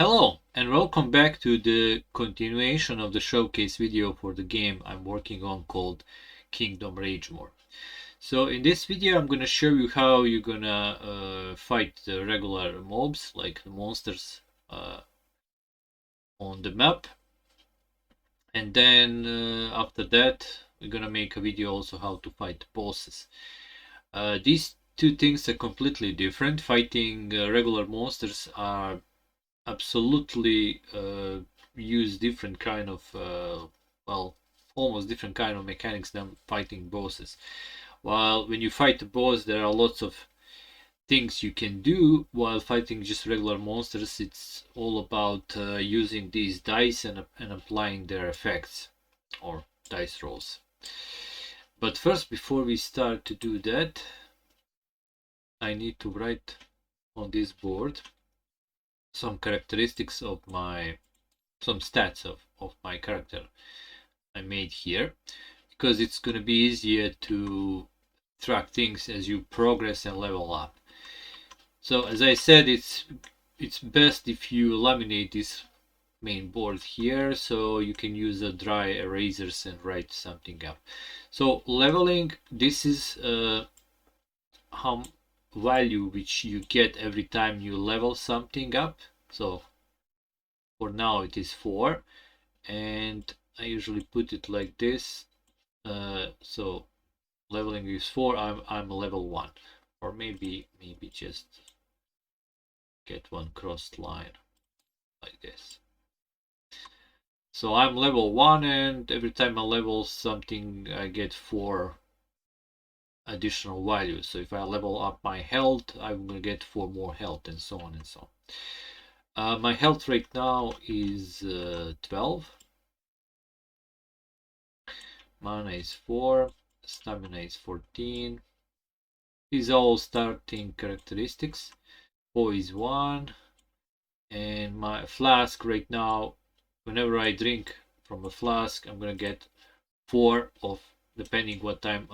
Hello and welcome back to the continuation of the showcase video for the game I'm working on called Kingdome Ragemore. So in this video I'm gonna show you how you're gonna fight the regular mobs like the monsters on the map, and then after that we're gonna make a video also how to fight bosses. These two things are completely different. Fighting regular monsters are absolutely use different kind of well, almost different kind of mechanics than fighting bosses. While when you fight a boss, there are lots of things you can do. While fighting just regular monsters, it's all about using these dice and applying their effects or dice rolls. But first, before we start to do that, I need to write on this board some characteristics of some stats of my character I made here, because it's going to be easier to track things as you progress and level up. So as I said, it's best if you laminate this main board here, so you can use a dry erasers and write something up. So leveling, this is how value which you get every time you level something up. So for now it is 4, and I usually put it like this. So leveling is 4, I'm level 1, or maybe just get one crossed line like this. So I'm level 1, and every time I level something I get 4 additional values. So if I level up my health, I'm gonna get 4 more health, and so on and so on. My health right now is 12. Mana is 4, stamina is 14. These are all starting characteristics. O is 1, and my flask right now, whenever I drink from a flask, I'm gonna get 4 of, depending what I'm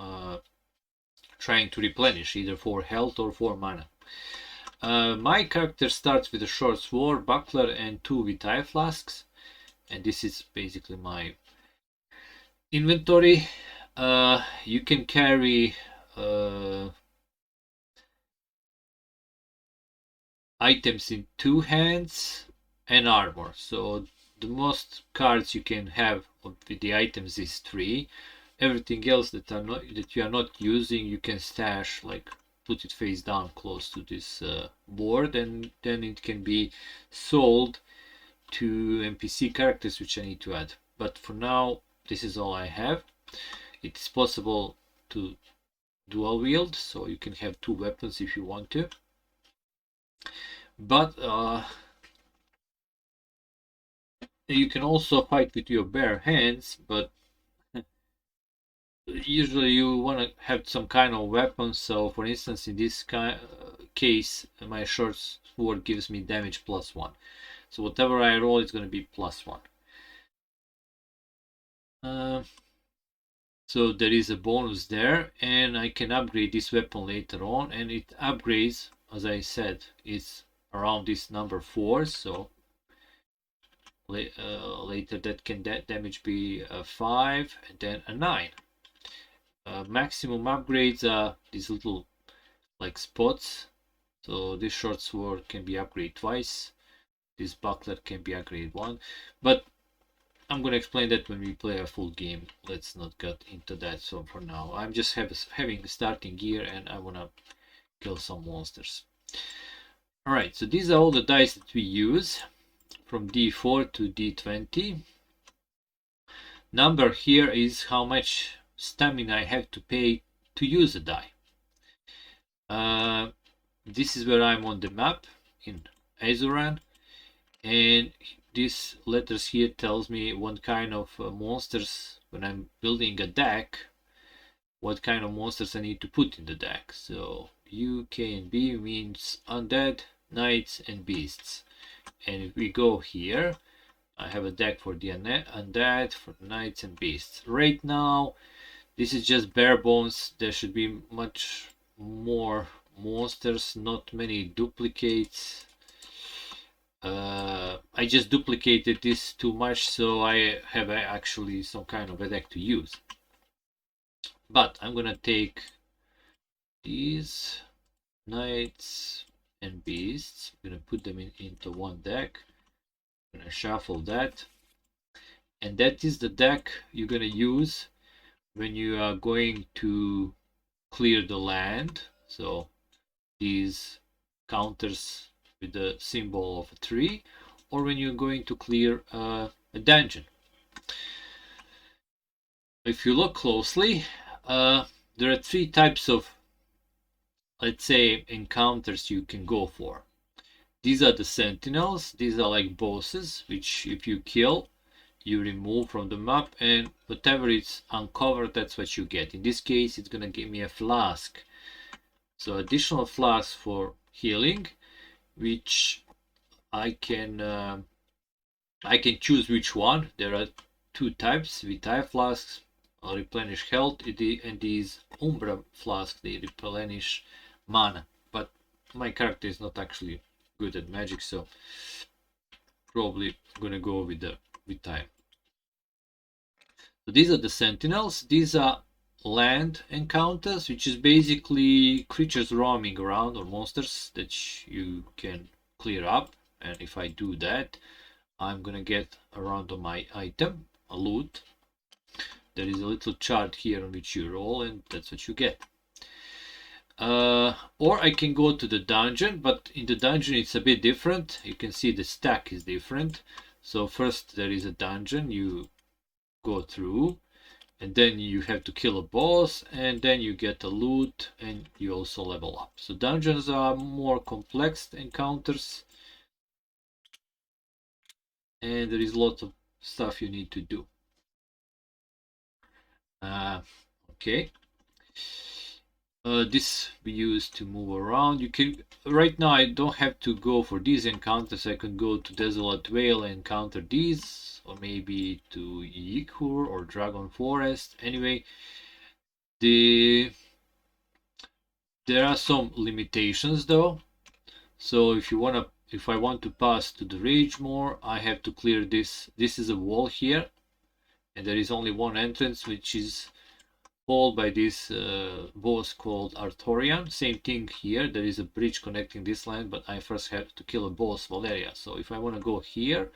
trying to replenish, either 4 health or 4 mana. My character starts with a short sword, buckler, and 2 Vitae flasks, and this is basically my inventory. You can carry items in 2 hands and armor. So the most cards you can have with the items is 3. Everything else that you are not using, you can stash, like put it face down close to this board, and then it can be sold to NPC characters which I need to add. But for now, this is all I have. It's possible to dual wield, so you can have 2 weapons if you want to. But you can also fight with your bare hands, but usually you want to have some kind of weapon. So for instance, in this case, my short sword gives me damage +1. So whatever I roll is going to be +1. So there is a bonus there, and I can upgrade this weapon later on, and it upgrades, as I said, it's around this number 4. So later that can damage be a 5 and then a 9. Maximum upgrades are these little like spots. So this short sword can be upgraded twice. This buckler can be upgraded 1. But I'm gonna explain that when we play a full game. Let's not get into that. So for now, I'm just having starting gear, and I wanna kill some monsters. Alright, so these are all the dice that we use from D4 to D20. Number here is how much stamina I have to pay to use a die. This is where I'm on the map in Azuran, and these letters here tells me what kind of monsters, when I'm building a deck, what kind of monsters I need to put in the deck. So U, K, and B means undead, knights, and beasts. And if we go here, I have a deck for the undead, for knights and beasts. Right now, this is just bare bones. There should be much more monsters, not many duplicates. I just duplicated this too much, so I have actually some kind of a deck to use. But I'm gonna take these knights and beasts. I'm gonna put them into one deck. I'm gonna shuffle that, and that is the deck you're gonna use when you are going to clear the land. So these counters with the symbol of a tree, or when you're going to clear a dungeon. If you look closely, there are three types of, let's say, encounters you can go for. These are the sentinels. These are like bosses, which if you kill, you remove from the map, and whatever is uncovered, that's what you get. In this case, it's gonna give me a flask. So additional flask for healing, which I can choose which one. There are two types: Vitae flasks replenish health, and these Umbra flasks, they replenish mana. But my character is not actually good at magic, so probably gonna go with the Vitae. So these are the sentinels. These are land encounters, which is basically creatures roaming around, or monsters that you can clear up. And if I do that, I'm gonna get a random item, a loot. There is a little chart here on which you roll, and that's what you get. Or I can go to the dungeon, but in the dungeon it's a bit different. You can see the stack is different. So first there is a dungeon you go through, and then you have to kill a boss, and then you get a loot, and you also level up. So dungeons are more complex encounters, and there is lots of stuff you need to do. Okay. This we use to move around. You can, right now I don't have to go for these encounters. I can go to Desolate Vale and encounter these, or maybe to Yikur or Dragon Forest. Anyway, there are some limitations though. So if I want to pass to the Ragemore, I have to clear this. This is a wall here, and there is only one entrance, which is followed by this boss called Artorian. Same thing here, there is a bridge connecting this land, but I first have to kill a boss, Valeria. So if I want to go here,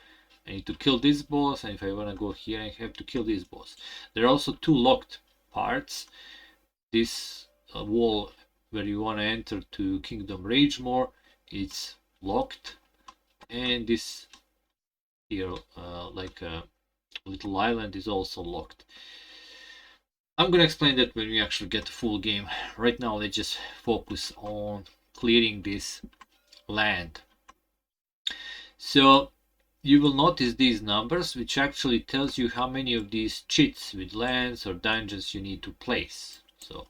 I need to kill this boss, and if I want to go here, I have to kill this boss. There are also two locked parts. This wall where you want to enter to Kingdome Ragemore, it's locked, and this here, like a little island, is also locked. I'm gonna explain that when we actually get the full game. Right now, let's just focus on clearing this land. So you will notice these numbers, which actually tells you how many of these cheats with lands or dungeons you need to place. So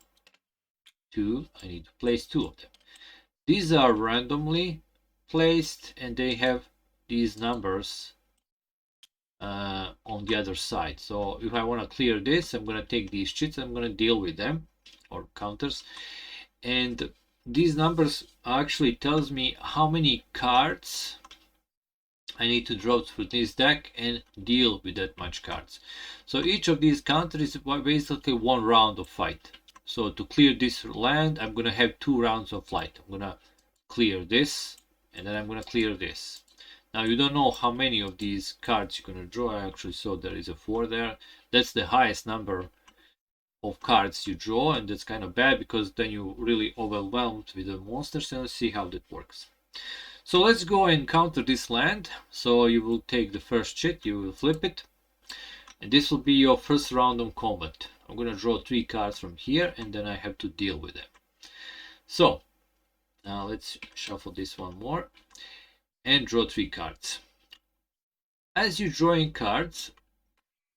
I need to place 2 of them. These are randomly placed, and they have these numbers on the other side. So if I want to clear this, I'm going to take these cheats, I'm going to deal with them, or counters, and these numbers actually tells me how many cards I need to draw through this deck and deal with that much cards. So each of these counters is basically 1 round of fight. So to clear this land, I'm going to have 2 rounds of fight. I'm going to clear this, and then I'm going to clear this. Now you don't know how many of these cards you're going to draw. I actually saw there is a 4 there. That's the highest number of cards you draw, and that's kind of bad because then you're really overwhelmed with the monsters. And let's see how that works. So let's go and counter this land. So you will take the first cheat, you will flip it, and this will be your first round of combat. I'm going to draw 3 cards from here, and then I have to deal with them. So now let's shuffle this one more and draw 3 cards. As you're drawing cards,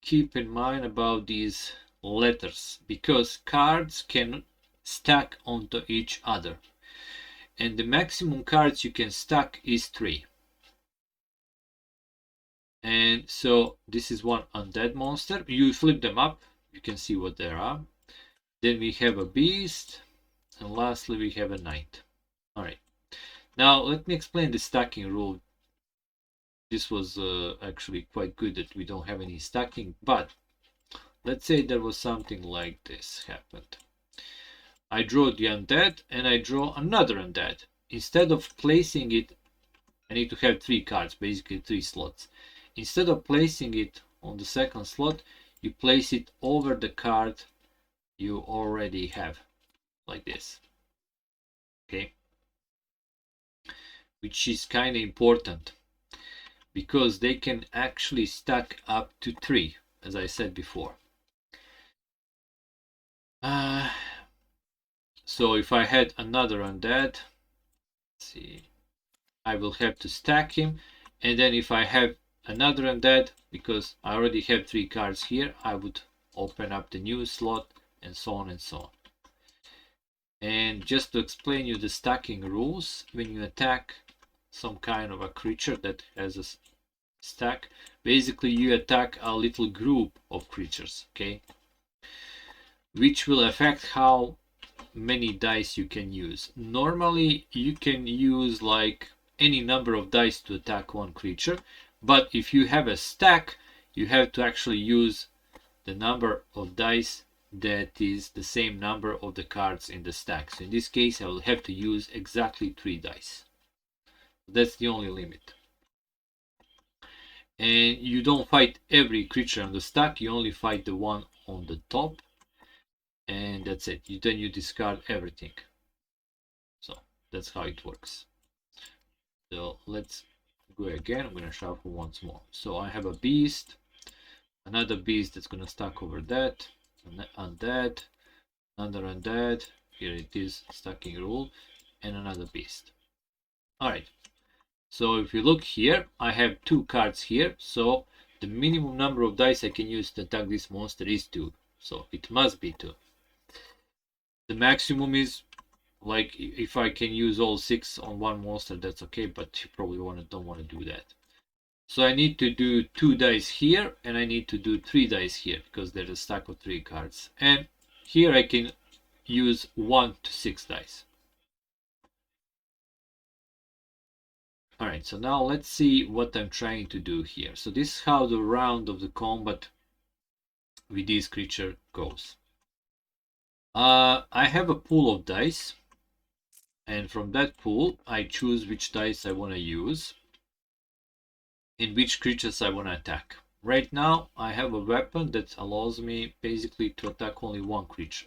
keep in mind about these letters, because cards can stack onto each other, and the maximum cards you can stack is 3. And so this is one undead monster. You flip them up, you can see what they are. Then we have a beast, and lastly we have a knight. All right, now let me explain the stacking rule. this was actually quite good that we don't have any stacking. But let's say there was something like this happened. I draw the undead and I draw another undead. Instead of placing it, I need to have 3 cards, basically 3 slots. Instead of placing it on the second slot, you place it over the card you already have, like this. Okay, which is kind of important because they can actually stack up to 3, as I said before. So if I had another undead, let's see, I will have to stack him, and then if I have another undead, because I already have 3 cards here, I would open up the new slot, and so on and so on. And just to explain you the stacking rules, when you attack some kind of a creature that has a stack, basically you attack a little group of creatures, okay, which will affect how many dice you can use. Normally you can use like any number of dice to attack one creature, but if you have a stack, you have to actually use the number of dice that is the same number of the cards in the stack. So in this case I will have to use exactly 3 dice. That's the only limit. And you don't fight every creature on the stack, you only fight the one on the top, and that's it. Then you discard everything. So that's how it works. So let's go again. I'm going to shuffle once more. So I have a beast, another beast that's going to stack over that, undead, another undead. Here it is, stacking rule, and another beast. Alright, so if you look here, I have 2 cards here, so the minimum number of dice I can use to attack this monster is 2. So it must be 2. The maximum is, like, if I can use all 6 on one monster, that's okay, but you probably don't want to do that. So I need to do 2 dice here, and I need to do 3 dice here, because there's a stack of 3 cards. And here I can use 1 to 6 dice. Alright, so now let's see what I'm trying to do here. So this is how the round of the combat with this creature goes. I have a pool of dice, and from that pool I choose which dice I want to use and which creatures I want to attack. Right now I have a weapon that allows me basically to attack only one creature.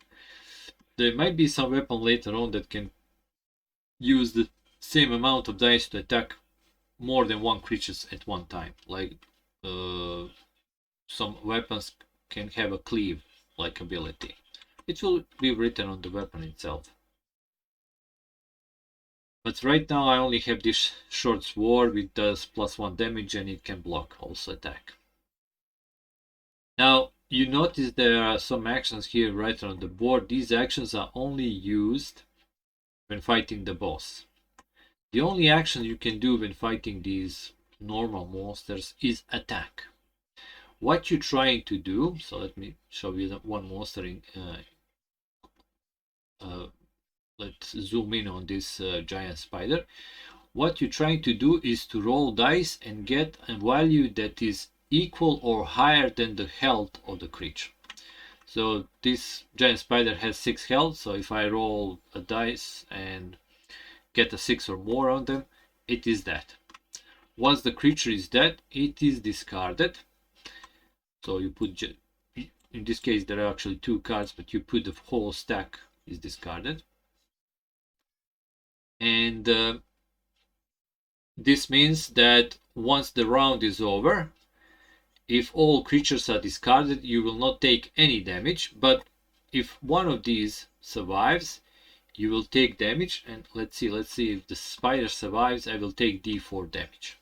There might be some weapon later on that can use the same amount of dice to attack more than one creature at one time. Like some weapons can have a cleave like ability. It will be written on the weapon itself. But right now I only have this short sword which does +1 damage, and it can block also attack. Now you notice there are some actions here right on the board. These actions are only used when fighting the boss. The only action you can do when fighting these normal monsters is attack. What you're trying to do, so let me show you one monster in let's zoom in on this giant spider. What you're trying to do is to roll dice and get a value that is equal or higher than the health of the creature. So this giant spider has 6 health, so if I roll a dice and get a 6 or more on them, it is dead. Once the creature is dead, it is discarded. So you put, in this case there are actually 2 cards, but you put the whole stack is discarded. And this means that once the round is over, if all creatures are discarded, you will not take any damage, but if one of these survives, you will take damage. And let's see if the spider survives, I will take d4 damage.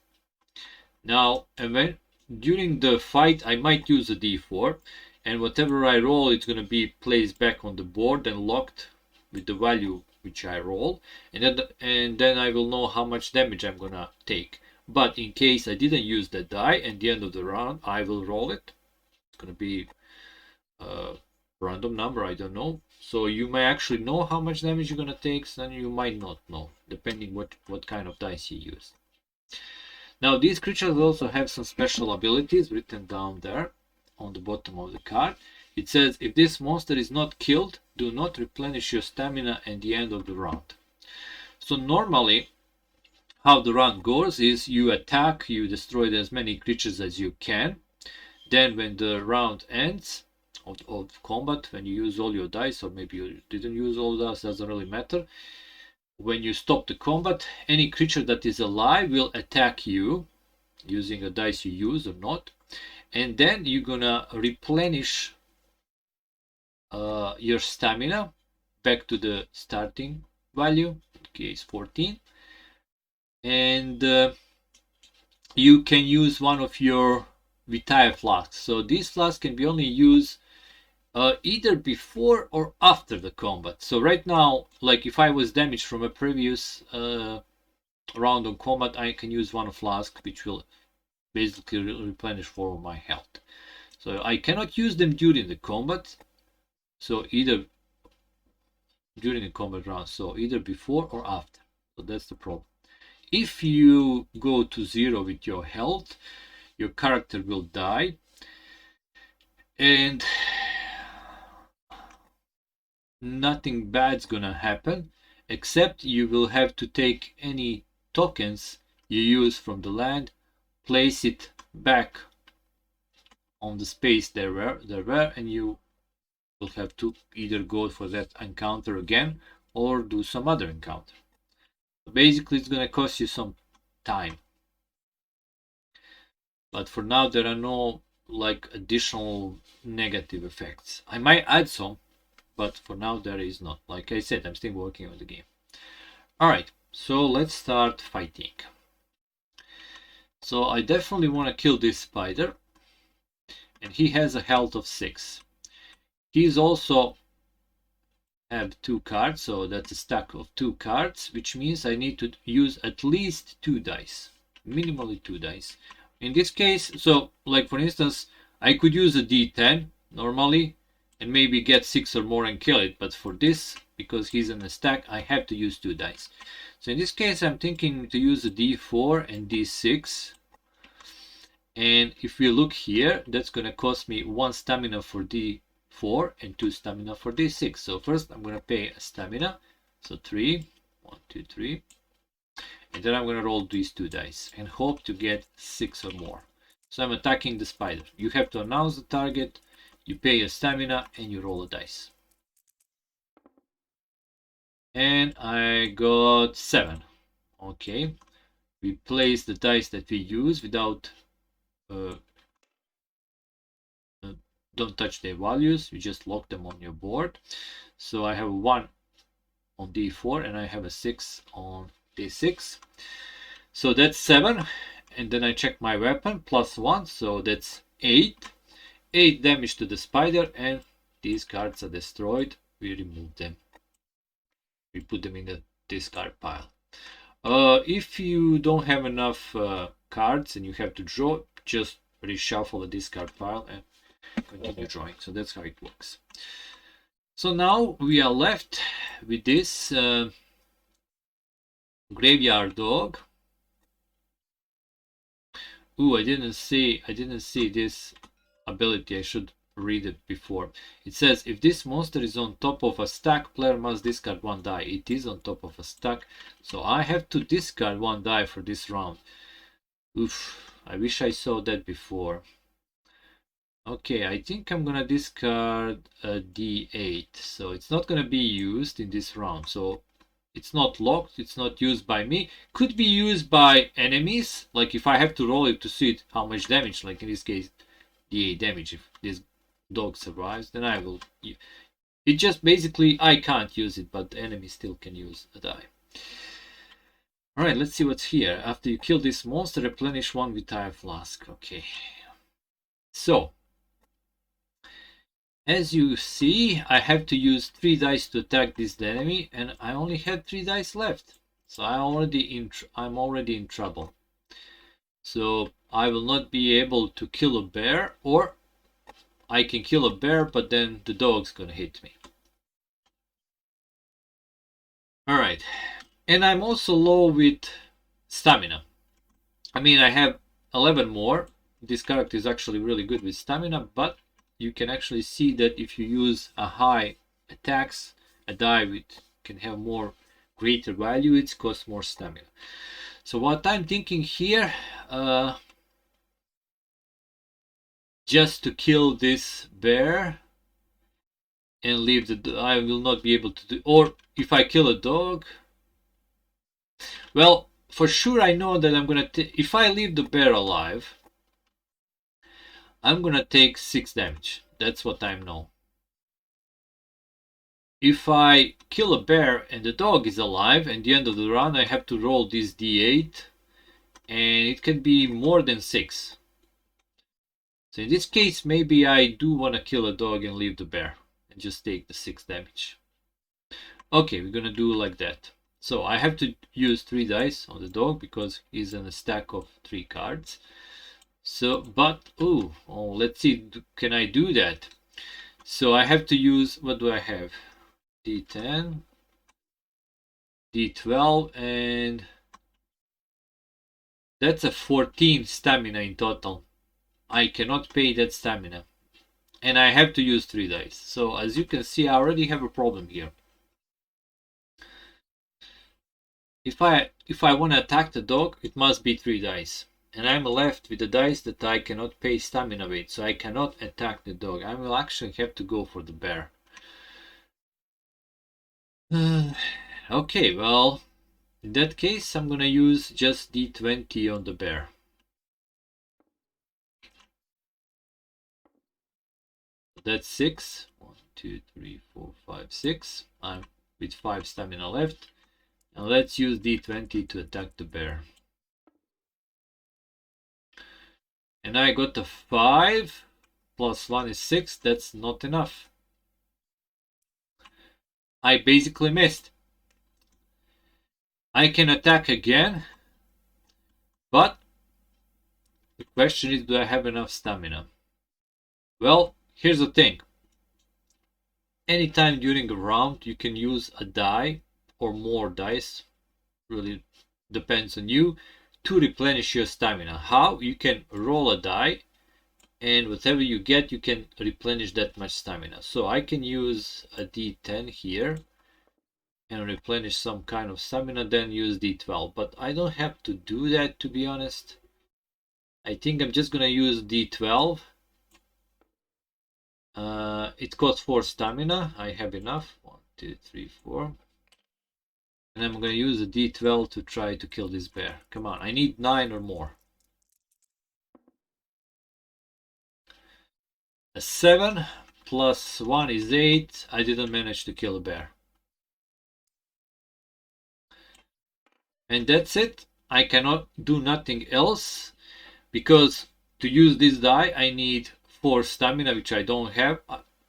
Now, during the fight, I might use a d4, and whatever I roll, it's going to be placed back on the board and locked with the value which I roll, and then I will know how much damage I'm going to take. But in case I didn't use that die, at the end of the round, I will roll it. It's going to be a random number, I don't know. So you may actually know how much damage you're going to take, and you might not know, depending what kind of dice you use. Now these creatures also have some special abilities written down there on the bottom of the card. It says, if this monster is not killed, do not replenish your stamina at the end of the round. So normally, how the round goes is you attack, you destroy as many creatures as you can. Then when the round ends of combat, when you use all your dice, or maybe you didn't use all dice, doesn't really matter. When you stop the combat, any creature that is alive will attack you using a dice you use or not. And then you're gonna replenish your stamina back to the starting value, in this case 14. And you can use one of your Vitae flasks. So these flasks can be only used either before or after the combat. So right now, like if I was damaged from a previous round of combat, I can use one flask which will basically replenish 4 of my health. So I cannot use them during the combat. So either during the combat round, so either before or after. So that's the problem. If you go to 0 with your health, your character will die, and nothing bad's gonna happen, except you will have to take any tokens you use from the land, place it back on the space there were, and you will have to either go for that encounter again or do some other encounter. Basically, it's gonna cost you some time. But for now, there are no like additional negative effects. I might add some, but for now there is not. Like I said, I'm still working on the game. Alright, so let's start fighting. So I definitely want to kill this spider. And he has a health of 6. He's also have 2 cards, so that's a stack of 2 cards, which means I need to use at least 2 dice. Minimally 2 dice. In this case, so like for instance, I could use a d10 normally and maybe get 6 or more and kill it, but for this, because he's in a stack, I have to use 2 dice. So in this case, I'm thinking to use a d4 and d6. And if we look here, that's going to cost me 1 stamina for d4 and 2 stamina for d6. So first I'm going to pay a stamina. So 3, 1, 2, 3. And then I'm going to roll these 2 dice and hope to get 6 or more. So I'm attacking the spider. You have to announce the target, you pay a stamina, and you roll a dice. And I got 7. Okay. We place the dice that we use without don't touch their values, you just lock them on your board. So I have a 1 on d4 and I have a 6 on d6. So that's 7, and then I check my weapon, plus 1, so that's 8. 8 damage to the spider, and these cards are destroyed. We remove them. We put them in the discard pile. If you don't have enough cards and you have to draw, just reshuffle the discard pile and continue drawing. So that's how it works. So now we are left with this graveyard dog. Ooh, I didn't see this ability. I should read it before. It says, if this monster is on top of a stack, player must discard 1 die. It is on top of a stack, so I have to discard 1 die for this round. Oof, I wish I saw that before. Okay, I think I'm gonna discard a d8, so it's not gonna be used in this round. So it's not locked, it's not used by me. Could be used by enemies, like if I have to roll it to see how much damage, like in this case d8 damage. If this dog survives, then I will. It just basically, I can't use it, but the enemy still can use a die. Alright, let's see what's here. After you kill this monster, replenish 1 Vitae flask. Okay. So, as you see, I have to use 3 dice to attack this enemy, and I only had 3 dice left. So I'm already in trouble. So I will not be able to kill a bear, or I can kill a bear, but then the dog's gonna hit me. Alright, and I'm also low with stamina. I mean, I have 11 more. This character is actually really good with stamina, but you can actually see that if you use a high attacks, a die with can have more greater value, it costs more stamina. So what I'm thinking here, just to kill this bear and leave the, I will not be able to do, or if I kill a dog, well, for sure I know that I'm gonna, if I leave the bear alive, I'm gonna take 6 damage. That's what I know. If I kill a bear and the dog is alive, at the end of the run I have to roll this d8, and it can be more than 6. So in this case, maybe I do want to kill a dog and leave the bear and just take the 6 damage. Okay, we're gonna do like that. So I have to use 3 dice on the dog because he's in a stack of 3 cards. So, but, oh, let's see, can I do that? So I have to use, what do I have? D10, D12, and that's a 14 stamina in total. I cannot pay that stamina. And I have to use 3 dice. So as you can see, I already have a problem here. If I want to attack the dog, it must be 3 dice. And I'm left with the dice that I cannot pay stamina with, so I cannot attack the dog. I will actually have to go for the bear. Okay, well, in that case, I'm gonna use just d20 on the bear. That's 6. 1, 2, 3, 4, 5, 6. I'm with 5 stamina left. And let's use d20 to attack the bear. And I got a 5. Plus 1 is 6. That's not enough. I basically missed. I can attack again. But the question is, do I have enough stamina? Well, here's the thing. Anytime during a round, you can use a die or more dice. Really depends on you, to replenish your stamina. How? You can roll a die, and whatever you get, you can replenish that much stamina. So I can use a d10 here and replenish some kind of stamina, then use d12. But I don't have to do that, to be honest. I think I'm just gonna use d12. It costs 4 stamina. I have enough. 1, 2, 3, 4. And I'm gonna use a d12 to try to kill this bear. Come on, I need 9 or more. A 7 plus 1 is 8. I didn't manage to kill a bear. And that's it. I cannot do nothing else, because to use this die I need 4 stamina, which I don't have.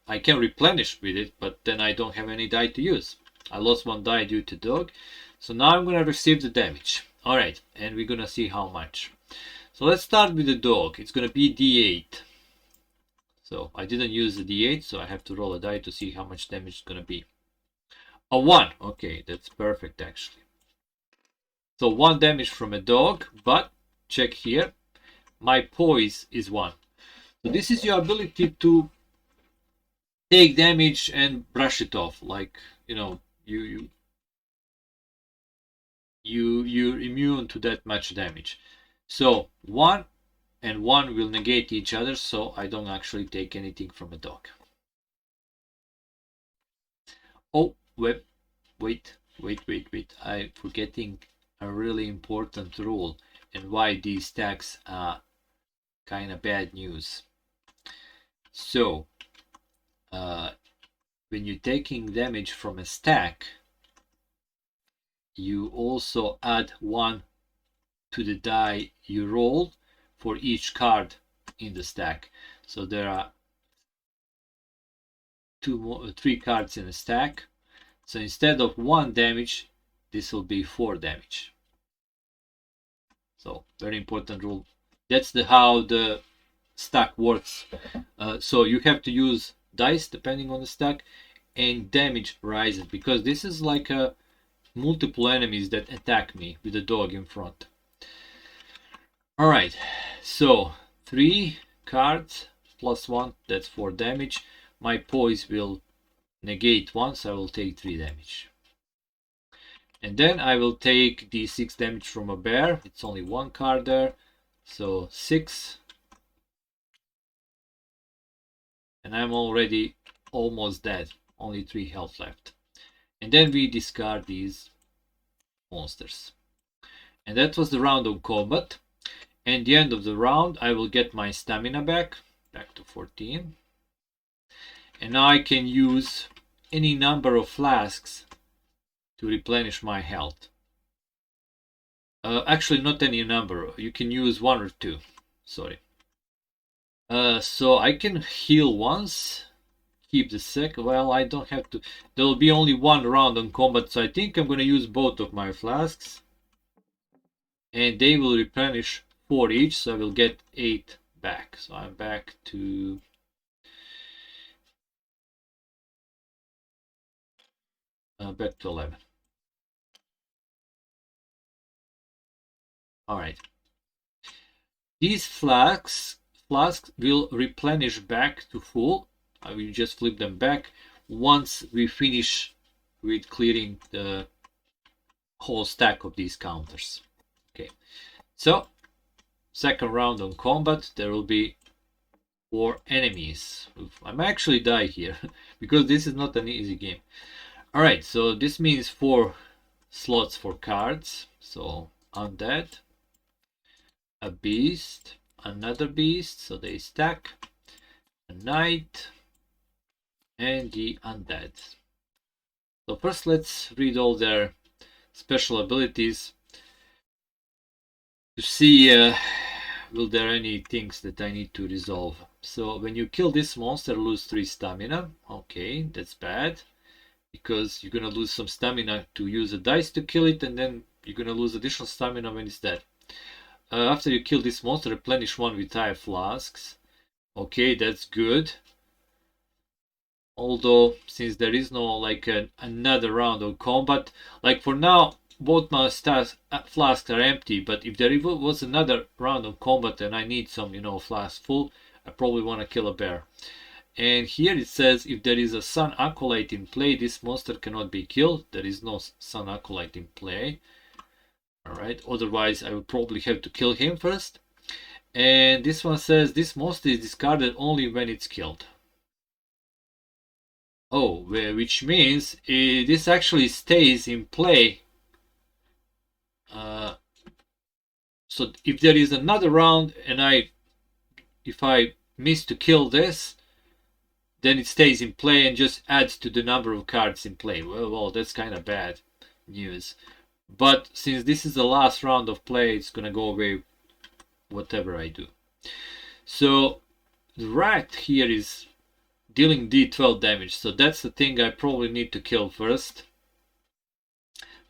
I can replenish with it, but then I don't have any die to use. I lost 1 die due to dog. So now I'm gonna receive the damage. Alright, and we're gonna see how much. So let's start with the dog. It's gonna be d8. So I didn't use the d8, so I have to roll a die to see how much damage it's gonna be. A 1. Okay, that's perfect actually. So 1 damage from a dog, but check here, my poise is 1. So this is your ability to take damage and brush it off, like, you know, you're immune to that much damage. So 1 and 1 will negate each other, so I don't actually take anything from a dog. Oh, wait, I'm forgetting a really important rule, and why these stacks are kind of bad news. So when you're taking damage from a stack, you also add 1 to the die you roll for each card in the stack. So there are 3 cards in a stack. So instead of 1 damage, this will be 4 damage. So very important rule. That's how the stack works. So you have to use dice depending on the stack, and damage rises, because this is like multiple enemies that attack me with a dog in front. All right, so 3 cards plus 1, that's 4 damage. My poise will negate once, I will take 3 damage. And then I will take the 6 damage from a bear. It's only 1 card there, so 6. And I'm already almost dead, only 3 health left. And then we discard these monsters. And that was the round of combat. And the end of the round, I will get my stamina back to 14. And now I can use any number of flasks to replenish my health. Actually, not any number. You can use 1 or 2. Sorry. So I can heal once, keep the second. Well, I don't have to. There will be only 1 round on combat, so I think I'm going to use both of my flasks. And they will replenish 4 each, so I will get 8 back. So I'm back to back to 11. All right. These flasks will replenish back to full. I will just flip them back once we finish with clearing the whole stack of these counters. Okay, so second round on combat, there will be 4 enemies. I might actually die here because this is not an easy game. All right, so this means 4 slots for cards. So undead, a beast, another beast, so they stack, a knight, and the undead. So first let's read all their special abilities to see will there any things that I need to resolve. So when you kill this monster, lose 3 stamina. Okay, that's bad, because you're gonna lose some stamina to use a dice to kill it, and then you're gonna lose additional stamina when it's dead. After you kill this monster, replenish 1 with 5 flasks. Okay, that's good. Although, since there is no like another round of combat, like for now, both my flasks are empty. But if there was another round of combat and I need some, flasks full, I probably want to kill a bear. And here it says if there is a Sun Acolyte in play, this monster cannot be killed. There is no Sun Acolyte in play. Alright, otherwise I would probably have to kill him first. And this one says this monster is discarded only when it's killed. Oh, which means this actually stays in play. So if there is another round and if I miss to kill this, then it stays in play and just adds to the number of cards in play. Well, that's kind of bad news. But since this is the last round of play, it's gonna go away whatever I do. So the rat here is dealing D12 damage, so that's the thing I probably need to kill first.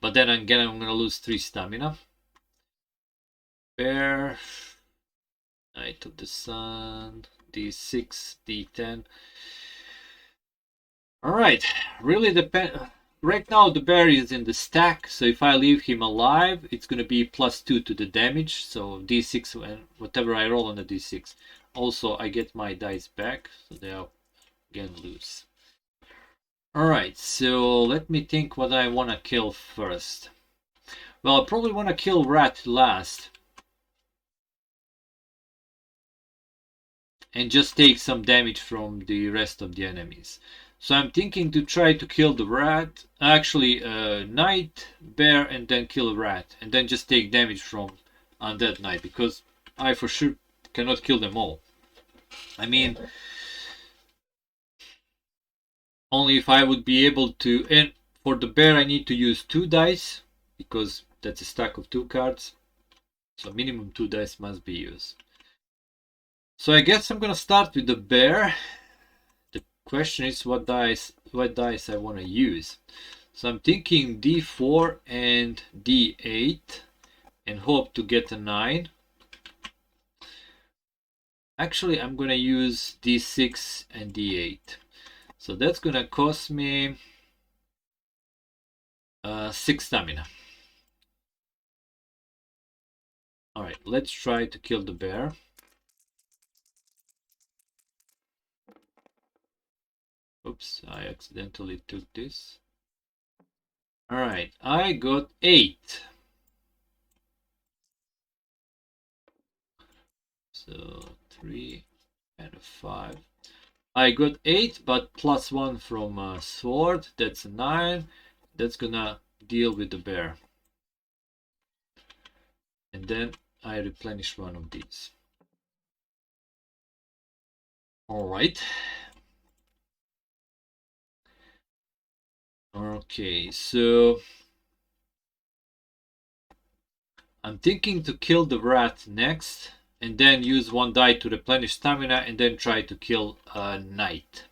But then again, I'm gonna lose 3 stamina. Bear, Knight of the Sun, D6, D10. Alright, really depend. Right now the bear is in the stack, so if I leave him alive, it's gonna be +2 to the damage. So D6 and whatever I roll on the D6. Also, I get my dice back, so they are again loose. Alright, so let me think what I want to kill first. Well, I probably want to kill rat last. And just take some damage from the rest of the enemies. So I'm thinking to try to kill the rat, actually knight, bear, and then kill a rat. And then just take damage from undead knight, because I for sure cannot kill them all. I mean, only if I would be able to. And for the bear I need to use 2 dice, because that's a stack of 2 cards. So minimum 2 dice must be used. So I guess I'm gonna start with the bear. The question is what dice I want to use. So I'm thinking D4 and D8 and hope to get a 9. Actually, I'm gonna use D6 and D8. So that's gonna cost me 6 stamina. All right, let's try to kill the bear. Oops, I accidentally took this. All right, I got 8. So 3 and a 5. I got 8, but plus 1 from sword. That's a 9. That's gonna deal with the bear. And then I replenish one of these. All right. Okay, so I'm thinking to kill the rat next, and then use 1 die to replenish stamina, and then try to kill a knight.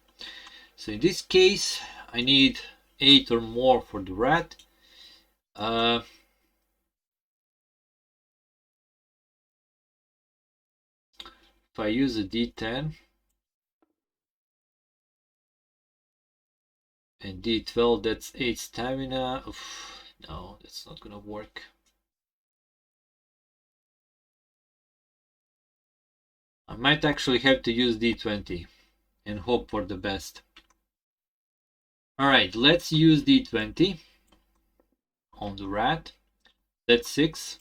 So in this case, I need 8 or more for the rat. If I use a d10 and d12, that's 8 stamina. Oof, no, that's not gonna work. I might actually have to use d20 and hope for the best. Alright, let's use d20 on the rat. That's 6.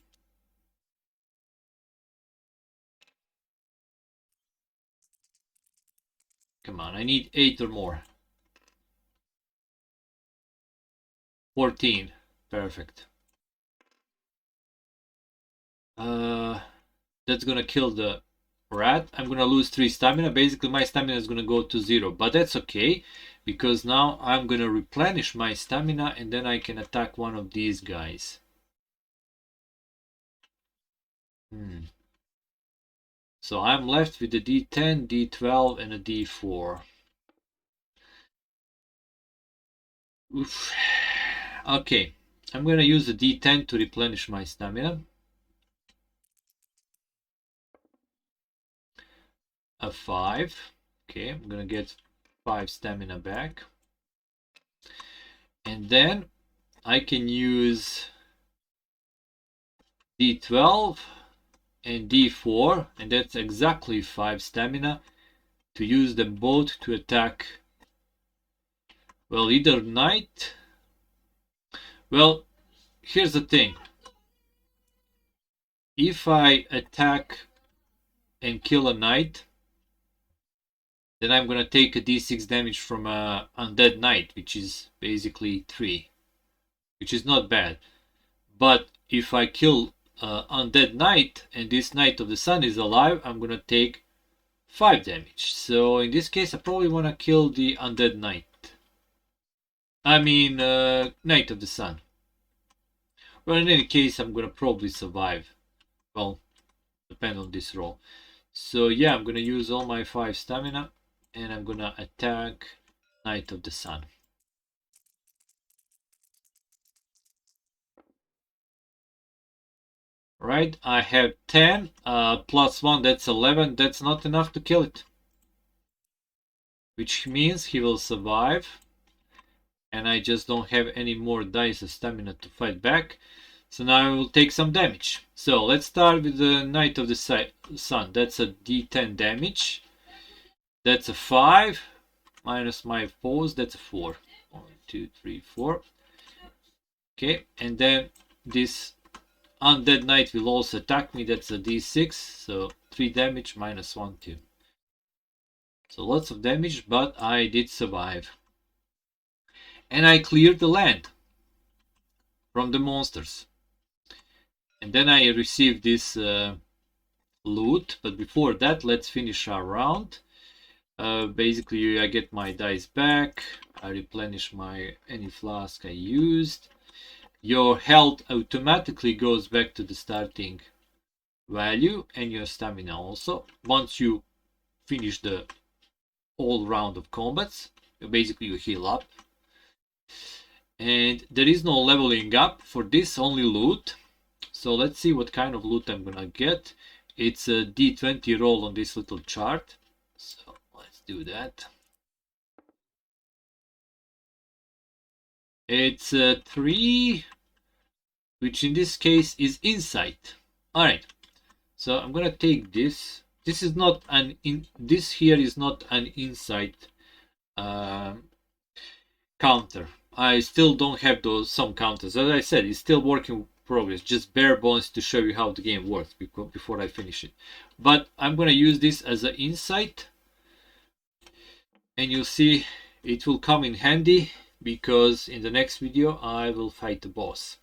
Come on, I need 8 or more. 14. Perfect. That's gonna kill the rat. I'm gonna lose 3 stamina. Basically, my stamina is gonna go to 0, but that's okay because now I'm gonna replenish my stamina and then I can attack one of these guys. So I'm left with a d10, d12, and a d4. Oof. Okay, I'm gonna use a d10 to replenish my stamina. A 5. Okay, I'm gonna get 5 stamina back. And then I can use d12 and d4, and that's exactly 5 stamina to use them both to attack, well, either knight. Well, here's the thing. If I attack and kill a knight, then I'm gonna take a d6 damage from a undead knight, which is basically 3, which is not bad. But if I kill undead knight and this Knight of the Sun is alive, I'm gonna take 5 damage. So in this case, I probably wanna kill the undead knight. I mean, Knight of the Sun. Well, in any case, I'm gonna probably survive. Well, depend on this roll. So yeah, I'm gonna use all my 5 stamina and I'm gonna attack Knight of the Sun. Right, I have 10 plus 1, that's 11. That's not enough to kill it, which means he will survive, and I just don't have any more dice or stamina to fight back. So now I will take some damage. So let's start with the Knight of the Sun. That's a d10 damage. That's a 5 minus my foes. That's a 4. 1, 2, 3, 4. Okay, and then this Undead Knight will also attack me. That's a d6. So 3 damage minus 1, 2. So lots of damage, but I did survive. And I cleared the land from the monsters. And then I received this loot. But before that, let's finish our round. Basically, I get my dice back. I replenish my any flask I used. Your health automatically goes back to the starting value, and your stamina also. Once you finish the whole round of combats, basically you heal up. And there is no leveling up for this, only loot. So let's see what kind of loot I'm gonna get. It's a d20 roll on this little chart. So let's do that. It's a 3, which in this case is insight. Alright, So I'm gonna take this. This is not an this here is not an insight counter. I still don't have those some counters. As I said, it's still work in progress. Just bare bones to show you how the game works before I finish it. But I'm gonna use this as an insight, and you'll see it will come in handy because in the next video I will fight the boss.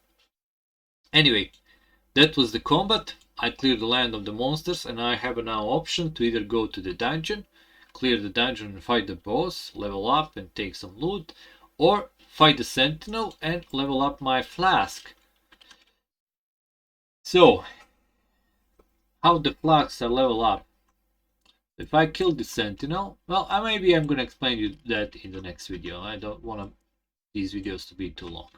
Anyway, that was the combat. I cleared the land of the monsters, and I have now option to either go to the dungeon, clear the dungeon and fight the boss, level up and take some loot, or fight the sentinel and level up my flask. So, how the flasks are level up? If I kill the sentinel, well, maybe I'm gonna explain you that in the next video. I don't want these videos to be too long.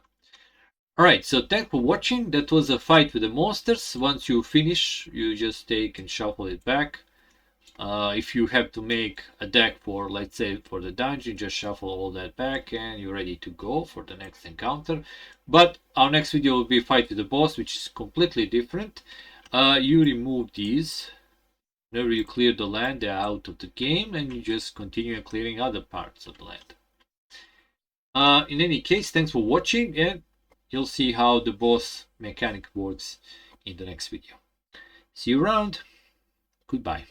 Alright, so thanks for watching. That was a fight with the monsters. Once you finish, you just take and shuffle it back. If you have to make a deck for, let's say, for the dungeon, just shuffle all that back and you're ready to go for the next encounter. But our next video will be a fight with the boss, which is completely different. You remove these. Whenever you clear the land, they're out of the game, and you just continue clearing other parts of the land. In any case, thanks for watching, and you'll see how the boss mechanic works in the next video. See you around. Goodbye.